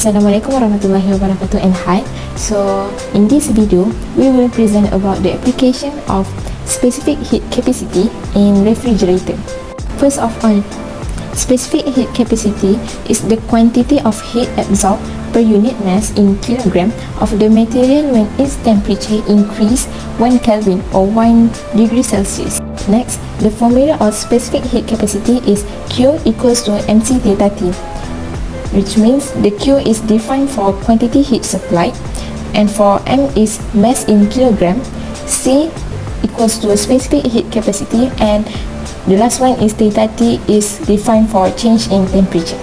Assalamualaikum warahmatullahi wabarakatuh and hi. So in this video we will present about the application of specific heat capacity in refrigerator. First of all, specific heat capacity is the quantity of heat absorbed per unit mass in kilogram of the material when its temperature increase 1 Kelvin or 1 degree Celsius. Next, the formula of specific heat capacity is Q equals to mc theta T, which means the Q is defined for quantity heat supplied, and for M is mass in kilogram, C equals to a specific heat capacity, and the last one is theta T is defined for change in temperature.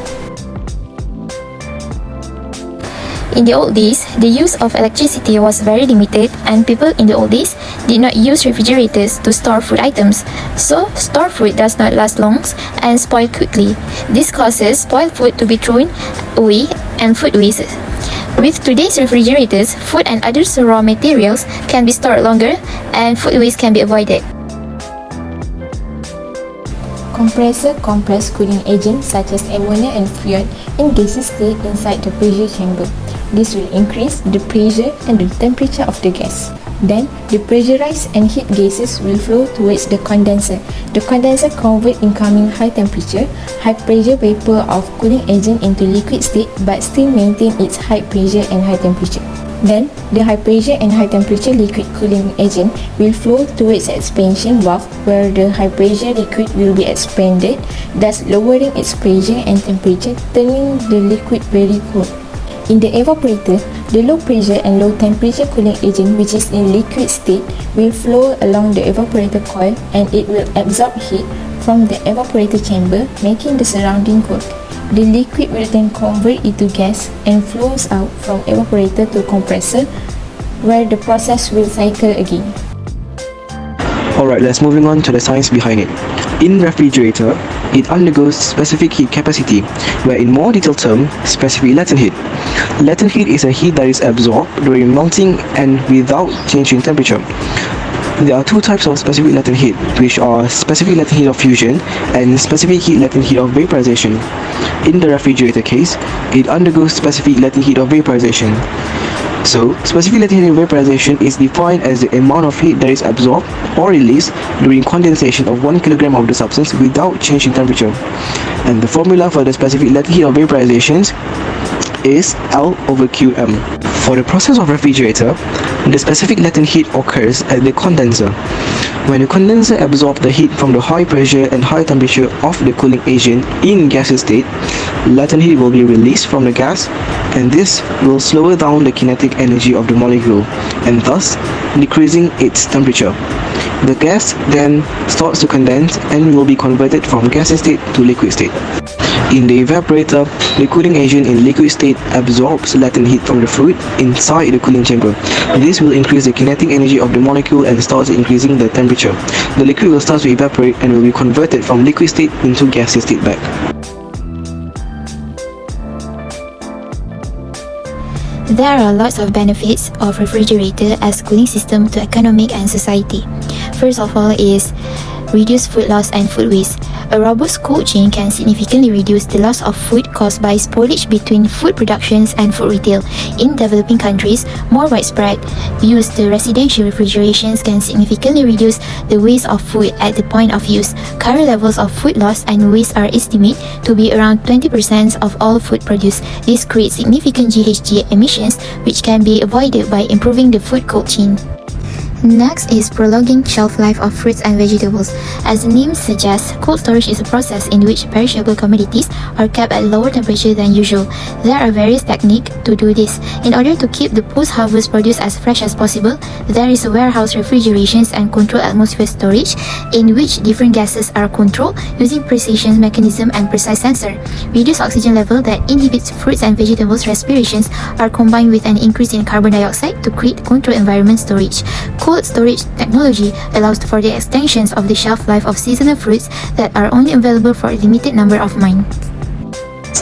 In the old days, the use of electricity was very limited, and people in the old days did not use refrigerators to store food items, so stored food does not last long and spoil quickly. This causes spoiled food to be thrown away and food waste. With today's refrigerators, food and other raw materials can be stored longer and food waste can be avoided. Compressor compress cooling agents such as ammonia and freon in gaseous state inside the pressure chamber. This will increase the pressure and the temperature of the gas. Then, the pressurized and heat gases will flow towards the condenser. The condenser converts incoming high temperature, high pressure vapor of cooling agent into liquid state but still maintain its high pressure and high temperature. Then, the high pressure and high temperature liquid cooling agent will flow towards the expansion valve where the high pressure liquid will be expanded, thus lowering its pressure and temperature, turning the liquid very cold. In the evaporator, the low pressure and low temperature cooling agent, which is in liquid state, will flow along the evaporator coil and it will absorb heat from the evaporator chamber, making the surrounding cold. The liquid will then convert into gas and flows out from evaporator to compressor, where the process will cycle again. Alright, let's moving on to the science behind it. In refrigerator, it undergoes specific heat capacity, where in more detailed term, specific latent heat. Latent heat is a heat that is absorbed during melting and without changing temperature. There are two types of specific latent heat, which are specific latent heat of fusion and specific heat latent heat of vaporization. In the refrigerator case, it undergoes specific latent heat of vaporization. So, specific latent heat of vaporization is defined as the amount of heat that is absorbed or released during condensation of 1 kilogram of the substance without changing temperature. And the formula for the specific latent heat of vaporization is L over QM. For the process of refrigerator, the specific latent heat occurs at the condenser. When the condenser absorbs the heat from the high pressure and high temperature of the cooling agent in gaseous state, latent heat will be released from the gas, and this will slow down the kinetic energy of the molecule and thus decreasing its temperature. The gas then starts to condense and will be converted from gaseous state to liquid state. In the evaporator, the cooling agent in liquid state absorbs latent heat from the fluid inside the cooling chamber. This will increase the kinetic energy of the molecule and starts increasing the temperature. The liquid will start to evaporate and will be converted from liquid state into gaseous state back. There are lots of benefits of refrigerator as cooling system to economic and society. First of all is reduce food loss and food waste. A robust cold chain can significantly reduce the loss of food caused by spoilage between food productions and food retail. In developing countries, more widespread use the residential refrigerations can significantly reduce the waste of food at the point of use. Current levels of food loss and waste are estimated to be around 20% of all food produced. This creates significant GHG emissions, which can be avoided by improving the food cold chain. Next is prolonging shelf life of fruits and vegetables. As the name suggests, cold storage is a process in which perishable commodities are kept at lower temperature than usual. There are various techniques to do this. In order to keep the post-harvest produce as fresh as possible, there is a warehouse refrigeration and controlled atmosphere storage in which different gases are controlled using precision mechanism and precise sensor. Reduced oxygen level that inhibits fruits and vegetables respirations are combined with an increase in carbon dioxide to create controlled environment storage. Cold storage technology allows for the extensions of the shelf life of seasonal fruits that are only available for a limited number of months.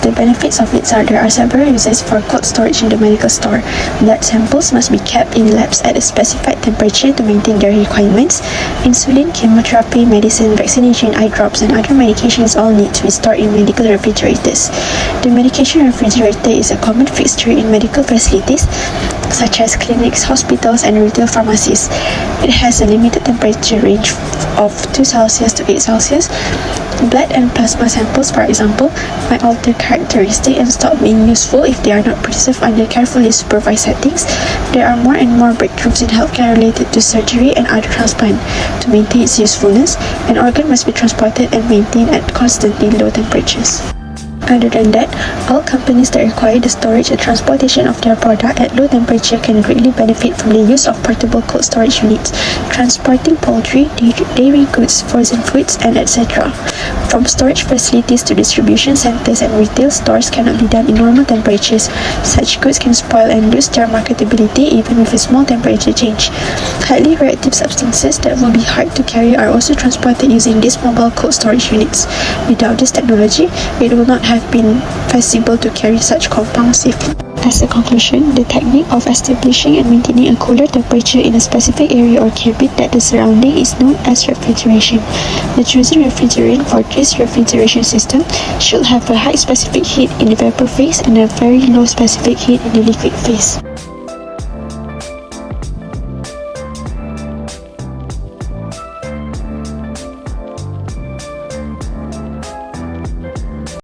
The benefits of it are there are several uses for cold storage in the medical store. Blood samples must be kept in labs at a specified temperature to maintain their requirements. Insulin, chemotherapy, medicine, vaccination, eye drops, and other medications all need to be stored in medical refrigerators. The medication refrigerator is a common fixture in medical facilities such as clinics, hospitals, and retail pharmacies. It has a limited temperature range of 2 Celsius to 8 Celsius. Blood and plasma samples, for example, might alter characteristic and stop being useful if they are not preserved under carefully supervised settings. There are more and more breakthroughs in healthcare related to surgery and other transplant. To maintain its usefulness, an organ must be transported and maintained at constantly low temperatures. Other than that, all companies that require the storage and transportation of their product at low temperature can greatly benefit from the use of portable cold storage units, transporting poultry, dairy goods, frozen foods, and etc. From storage facilities to distribution centers and retail stores cannot be done in normal temperatures. Such goods can spoil and lose their marketability even with a small temperature change. Highly reactive substances that will be hard to carry are also transported using these mobile cold storage units. Without this technology, it will not have been feasible to carry such compounds safely. As a conclusion, the technique of establishing and maintaining a cooler temperature in a specific area or cabin that the surrounding is known as refrigeration. The chosen refrigerant for this refrigeration system should have a high specific heat in the vapor phase and a very low specific heat in the liquid phase.